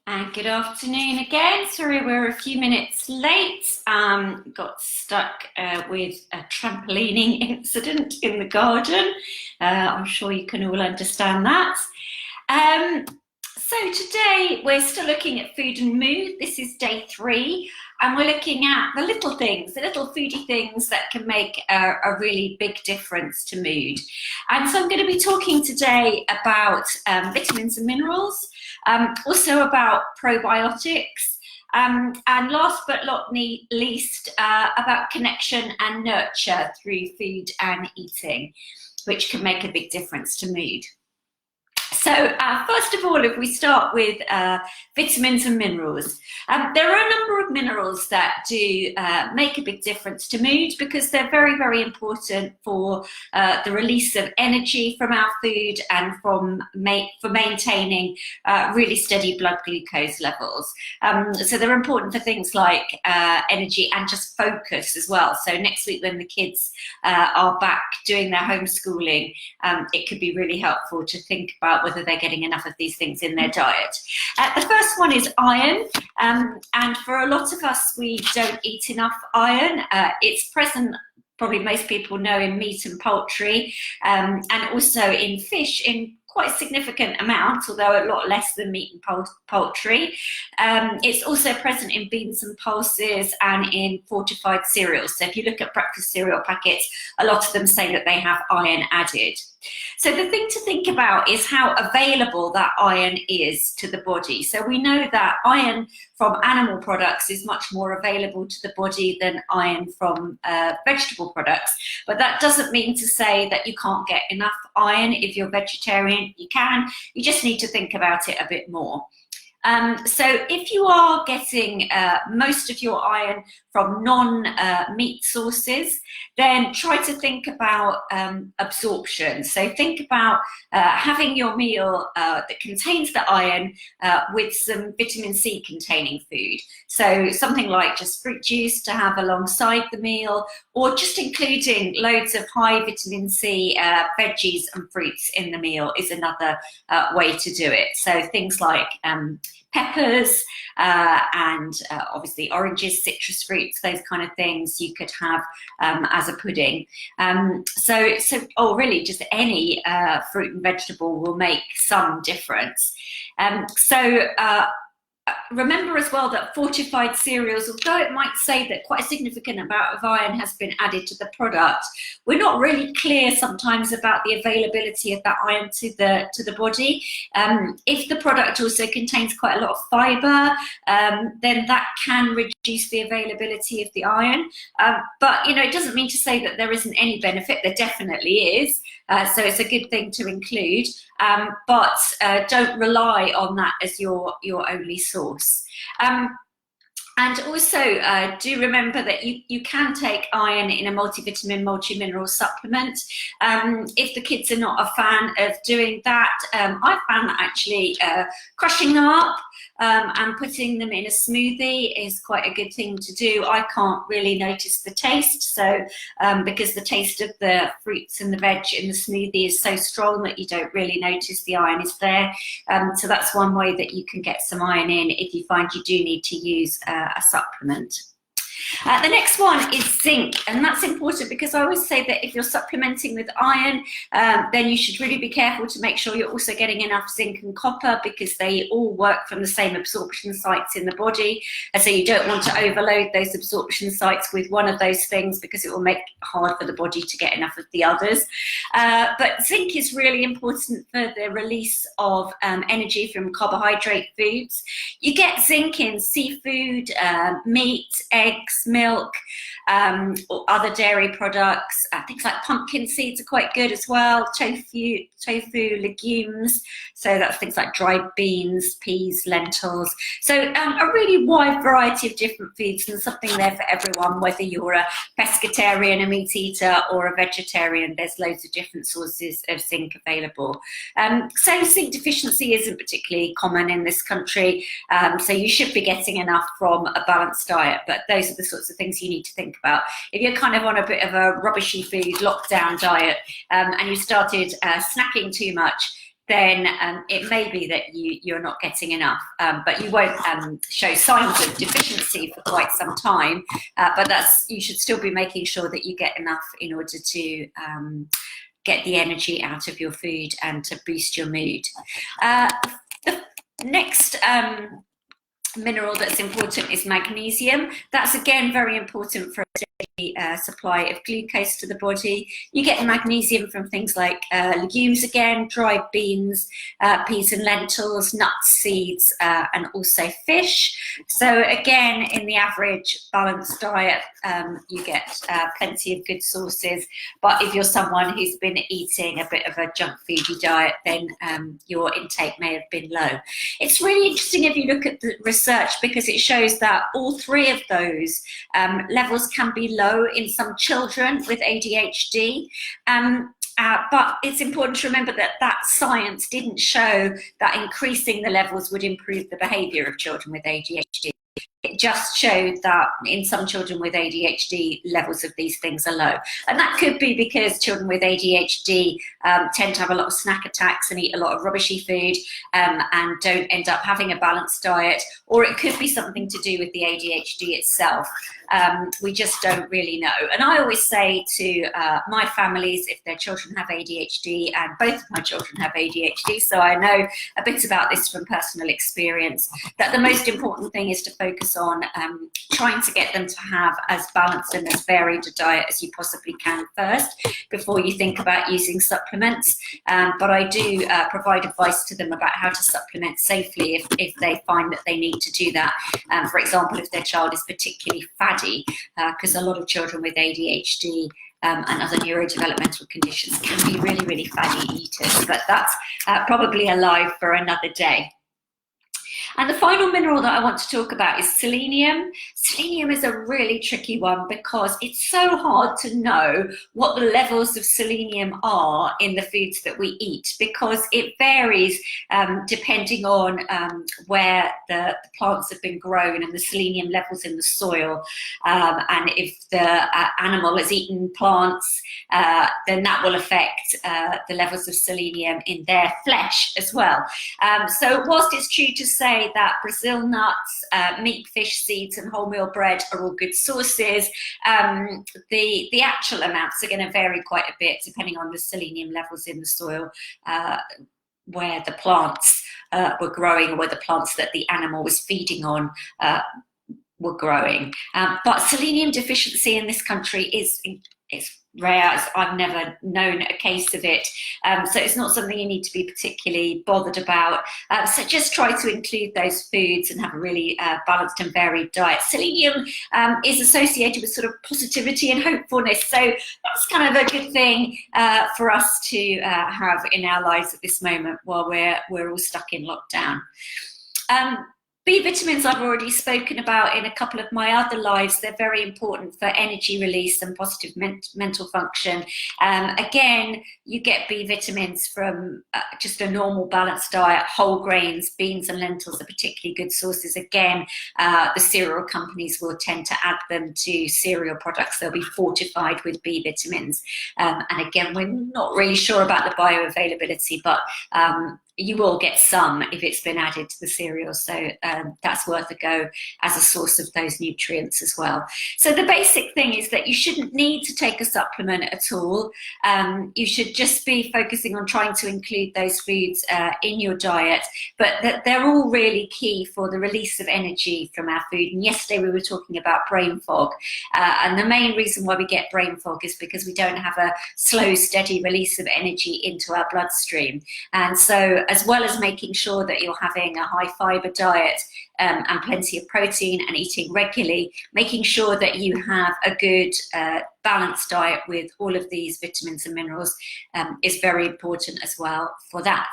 And good afternoon again. Sorry, we're a few minutes late. Got stuck with a trampolining incident in the garden. I'm sure you can all understand that. Um, so today we're still looking at food and mood. This is day 3, and we're looking at the little things, the little foodie things that can make a really big difference to mood. And so I'm going to be talking today about vitamins and minerals, also about probiotics, and last but not least, about connection and nurture through food and eating, which can make a big difference to mood. So first of all, if we start with vitamins and minerals, there are a number of minerals that do make a big difference to mood because they're very, very important for the release of energy from our food and for maintaining really steady blood glucose levels. So they're important for things like energy and just focus as well. So next week when the kids are back doing their homeschooling, it could be really helpful to think about whether they're getting enough of these things in their diet. The first one is iron, and for a lot of us, we don't eat enough iron. It's present, probably most people know, in meat and poultry, and also in fish in quite significant amounts, although a lot less than meat and poultry. It's also present in beans and pulses and in fortified cereals. So if you look at breakfast cereal packets, a lot of them say that they have iron added. So the thing to think about is how available that iron is to the body. So we know that iron from animal products is much more available to the body than iron from vegetable products. But that doesn't mean to say that you can't get enough iron. If you're vegetarian, you can. You just need to think about it a bit more. So if you are getting most of your iron from non-meat sources, then try to think about absorption. So think about having your meal that contains the iron with some vitamin C containing food. So something like just fruit juice to have alongside the meal, or just including loads of high vitamin C veggies and fruits in the meal is another way to do it. So things like peppers and obviously oranges, citrus fruits, those kind of things you could have as a pudding. Really just any fruit and vegetable will make some difference. Remember as well that fortified cereals, although it might say that quite a significant amount of iron has been added to the product, we're not really clear sometimes about the availability of that iron to the body. If the product also contains quite a lot of fibre, then that can reduce the availability of the iron. But it doesn't mean to say that there isn't any benefit. There definitely is. So it's a good thing to include, but don't rely on that as your only source. And also do remember that you can take iron in a multivitamin, multi-mineral supplement. If the kids are not a fan of doing that, I found that actually crushing them up and putting them in a smoothie is quite a good thing to do. I can't really notice the taste, so because the taste of the fruits and the veg in the smoothie is so strong that you don't really notice the iron is there. So that's one way that you can get some iron in if you find you do need to use a supplement. The next one is zinc, and that's important because I always say that if you're supplementing with iron, then you should really be careful to make sure you're also getting enough zinc and copper because they all work from the same absorption sites in the body. And so you don't want to overload those absorption sites with one of those things because it will make it hard for the body to get enough of the others. But zinc is really important for the release of energy from carbohydrate foods. You get zinc in seafood, meat, eggs, milk, or other dairy products. Things like pumpkin seeds are quite good as well. Tofu, legumes. So that's things like dried beans, peas, lentils. So a really wide variety of different foods and something there for everyone, whether you're a pescatarian, a meat eater, or a vegetarian. There's loads of different sources of zinc available. So zinc deficiency isn't particularly common in this country. So you should be getting enough from a balanced diet, but those are the sorts of things you need to think about. If you're kind of on a bit of a rubbishy food lockdown diet and you started snacking too much, then it may be that you're not getting enough, but you won't show signs of deficiency for quite some time. But you should still be making sure that you get enough in order to get the energy out of your food and to boost your mood. The next mineral that's important is magnesium. That's again very important for a daily supply of glucose to the body. You get magnesium from things like legumes again, dried beans, peas and lentils, nuts, seeds, and also fish. So again, in the average balanced diet, you get plenty of good sources. But if you're someone who's been eating a bit of a junk foody diet, then your intake may have been low. It's really interesting if you look at the research, because it shows that all three of those levels can be low in some children with ADHD. But it's important to remember that that science didn't show that increasing the levels would improve the behaviour of children with ADHD. It just showed that in some children with ADHD, levels of these things are low. And that could be because children with ADHD tend to have a lot of snack attacks and eat a lot of rubbishy food and don't end up having a balanced diet. Or it could be something to do with the ADHD itself. We just don't really know. And I always say to my families, if their children have ADHD, and both of my children have ADHD, so I know a bit about this from personal experience, that the most important thing is to focus on trying to get them to have as balanced and as varied a diet as you possibly can first, before you think about using supplements. But I do provide advice to them about how to supplement safely if they find that they need to do that. For example, if their child is particularly fatty, because a lot of children with ADHD and other neurodevelopmental conditions can be really, really fatty eaters, but that's probably a lie for another day. And the final mineral that I want to talk about is selenium. Selenium is a really tricky one because it's so hard to know what the levels of selenium are in the foods that we eat, because it varies depending on where the plants have been grown and the selenium levels in the soil. And if the animal has eaten plants, then that will affect the levels of selenium in their flesh as well. So whilst it's true to say that Brazil nuts, meat, fish, seeds and wholemeal bread are all good sources, the actual amounts are going to vary quite a bit depending on the selenium levels in the soil, where the plants were growing, or where the plants that the animal was feeding on were growing. But selenium deficiency in this country is rare. I've never known a case of it, so it's not something you need to be particularly bothered about. So just try to include those foods and have a really balanced and varied diet. Selenium is associated with sort of positivity and hopefulness, so that's kind of a good thing for us to have in our lives at this moment while we're all stuck in lockdown. B vitamins I've already spoken about in a couple of my other lives. They're very important for energy release and positive mental function. Again, you get B vitamins from just a normal balanced diet. Whole grains, beans and lentils are particularly good sources. Again, the cereal companies will tend to add them to cereal products. They'll be fortified with B vitamins. And again, we're not really sure about the bioavailability, but you will get some if it's been added to the cereal, so that's worth a go as a source of those nutrients as well. So the basic thing is that you shouldn't need to take a supplement at all. You should just be focusing on trying to include those foods in your diet, but that they're all really key for the release of energy from our food. And yesterday we were talking about brain fog, and the main reason why we get brain fog is because we don't have a slow, steady release of energy into our bloodstream. And so, as well as making sure that you're having a high fiber diet and plenty of protein and eating regularly, making sure that you have a good balanced diet with all of these vitamins and minerals is very important as well for that.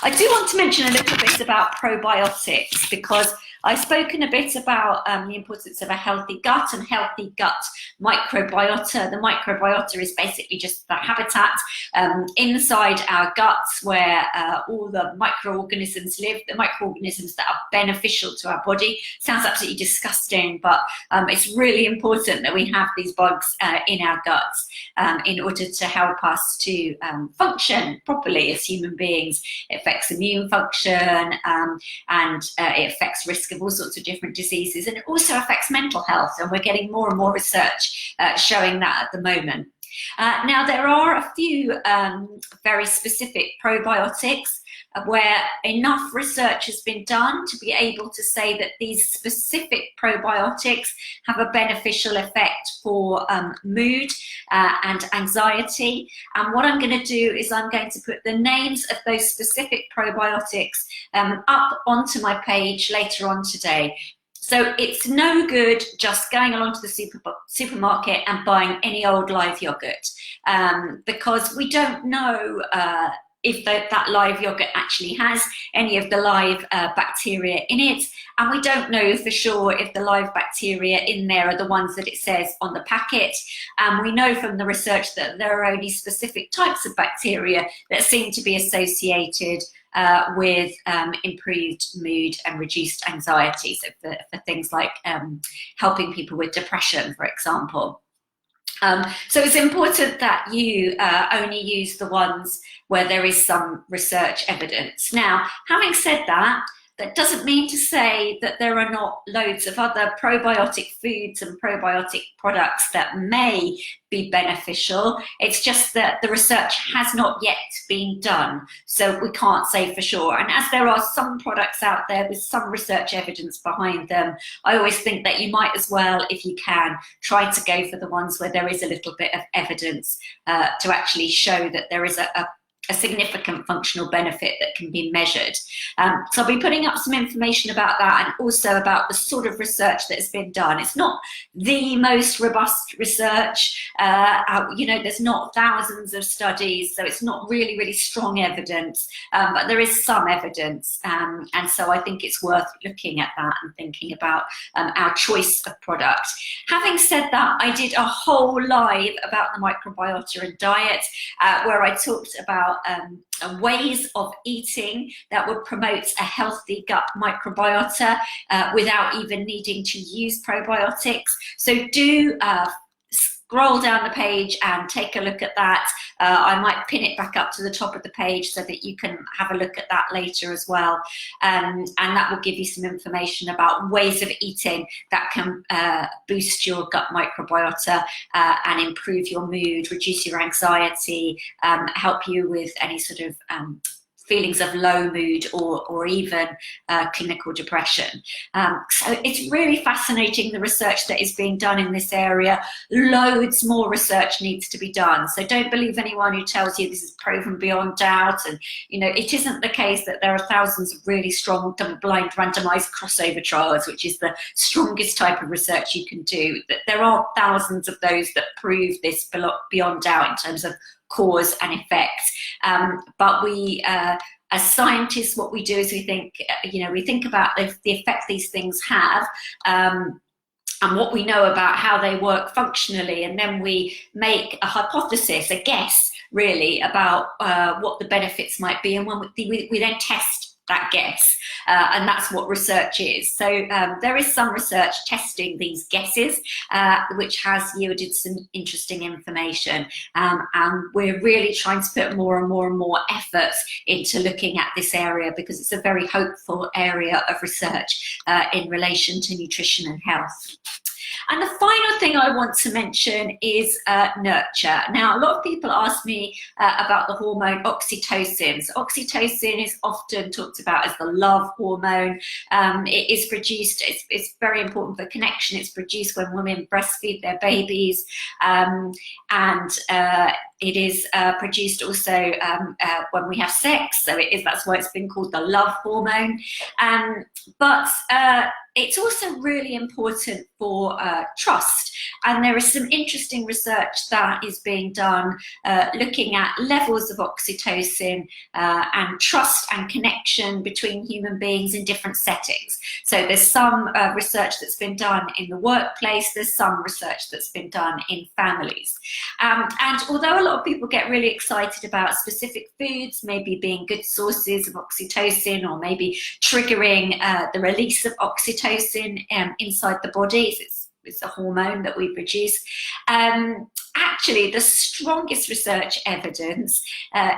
I do want to mention a little bit about probiotics, because I've spoken a bit about the importance of a healthy gut and healthy gut microbiota. The microbiota is basically just the habitat inside our guts where all the microorganisms live, the microorganisms that are beneficial to our body. Sounds absolutely disgusting, but it's really important that we have these bugs in our guts in order to help us to function properly as human beings. It affects immune function and it affects risk of all sorts of different diseases, and it also affects mental health, and we're getting more and more research showing that at the moment. Now, there are a few very specific probiotics where enough research has been done to be able to say that these specific probiotics have a beneficial effect for mood and anxiety. And what I'm going to do is I'm going to put the names of those specific probiotics up onto my page later on today. So it's no good just going along to the supermarket and buying any old live yogurt because we don't know if that live yogurt actually has any of the live bacteria in it, and we don't know for sure if the live bacteria in there are the ones that it says on the packet. And we know from the research that there are only specific types of bacteria that seem to be associated with improved mood and reduced anxiety. So for things like helping people with depression, for example. So it's important that you only use the ones where there is some research evidence. Now, having said that, that doesn't mean to say that there are not loads of other probiotic foods and probiotic products that may be beneficial. It's just that the research has not yet been done, so we can't say for sure. And as there are some products out there with some research evidence behind them, I always think that you might as well, if you can, try to go for the ones where there is a little bit of evidence to actually show that there is a significant functional benefit that can be measured. So I'll be putting up some information about that and also about the sort of research that has been done. It's not the most robust research. There's not thousands of studies, so it's not really strong evidence, but there is some evidence. And so I think it's worth looking at that and thinking about our choice of product. Having said that, I did a whole live about the microbiota and diet where I talked about ways of eating that would promote a healthy gut microbiota without even needing to use probiotics. So do scroll down the page and take a look at that. I might pin it back up to the top of the page so that you can have a look at that later as well. And that will give you some information about ways of eating that can boost your gut microbiota and improve your mood, reduce your anxiety, help you with any sort of feelings of low mood or even clinical depression. So it's really fascinating, the research that is being done in this area. Loads more research needs to be done. So don't believe anyone who tells you this is proven beyond doubt. And, it isn't the case that there are thousands of really strong double-blind randomized crossover trials, which is the strongest type of research you can do. There are thousands of those that prove this beyond doubt in terms of cause and effect. But we, as scientists, what we do is we think about the effect these things have, and what we know about how they work functionally, and then we make a hypothesis, a guess, really, about what the benefits might be, and when we then test that guess, and that's what research is. So there is some research testing these guesses, which has yielded some interesting information, and we're really trying to put more and more efforts into looking at this area because it's a very hopeful area of research in relation to nutrition and health. And the final thing I want to mention is nurture. Now, a lot of people ask me about the hormone oxytocin. So oxytocin is often talked about as the love hormone. It is produced, it's very important for connection. It's produced when women breastfeed their babies. It is produced also when we have sex, so that's why it's been called the love hormone. But it's also really important for trust. And there is some interesting research that is being done looking at levels of oxytocin and trust and connection between human beings in different settings. So there's some research that's been done in the workplace, there's some research that's been done in families. And although a lot of people get really excited about specific foods, maybe being good sources of oxytocin or maybe triggering the release of oxytocin inside the body, it's a hormone that we produce. Actually, the strongest research evidence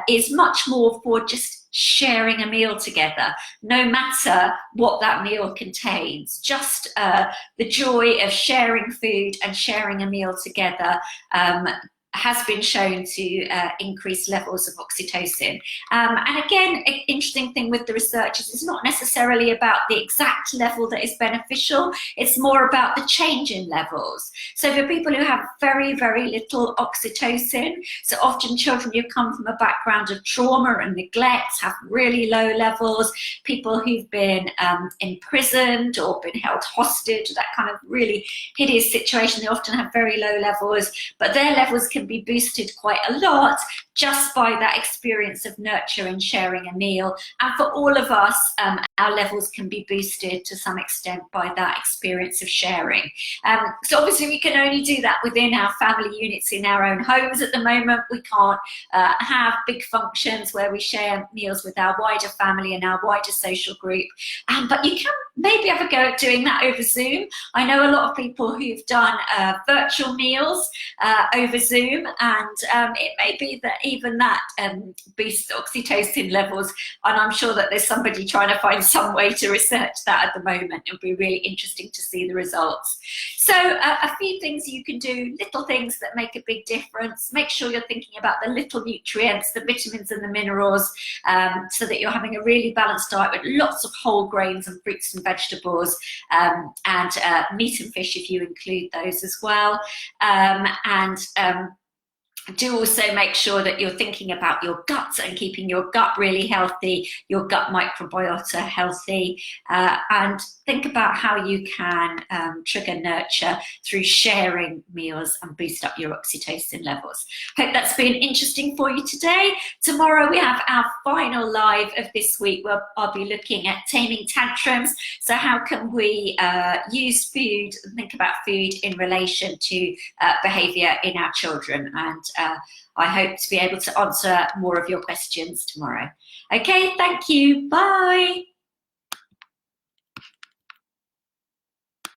is much more for just sharing a meal together, no matter what that meal contains. Just the joy of sharing food and sharing a meal together has been shown to increase levels of oxytocin. And again, an interesting thing with the research is it's not necessarily about the exact level that is beneficial, it's more about the change in levels. So for people who have very, very little oxytocin, so often children who come from a background of trauma and neglect have really low levels, people who've been imprisoned or been held hostage, that kind of really hideous situation, they often have very low levels, but their levels can be boosted quite a lot just by that experience of nurture and sharing a meal. And for all of us, our levels can be boosted to some extent by that experience of sharing. So obviously we can only do that within our family units in our own homes at the moment. We can't have big functions where we share meals with our wider family and our wider social group. But you can maybe have a go at doing that over Zoom. I know a lot of people who've done virtual meals over Zoom, and it may be that even that boosts oxytocin levels, and I'm sure that there's somebody trying to find some way to research that at the moment. It'll be really interesting to see the results. So a few things you can do, little things that make a big difference. Make sure you're thinking about the little nutrients, the vitamins and the minerals, so that you're having a really balanced diet with lots of whole grains and fruits and vegetables, and meat and fish if you include those as well. Do also make sure that you're thinking about your gut and keeping your gut really healthy, your gut microbiota healthy, and think about how you can trigger nurture through sharing meals and boost up your oxytocin levels. Hope that's been interesting for you today. Tomorrow we have our final live of this week where I'll be looking at taming tantrums. So how can we use food and think about food in relation to behaviour in our children? And I hope to be able to answer more of your questions tomorrow. Okay, thank you. Bye.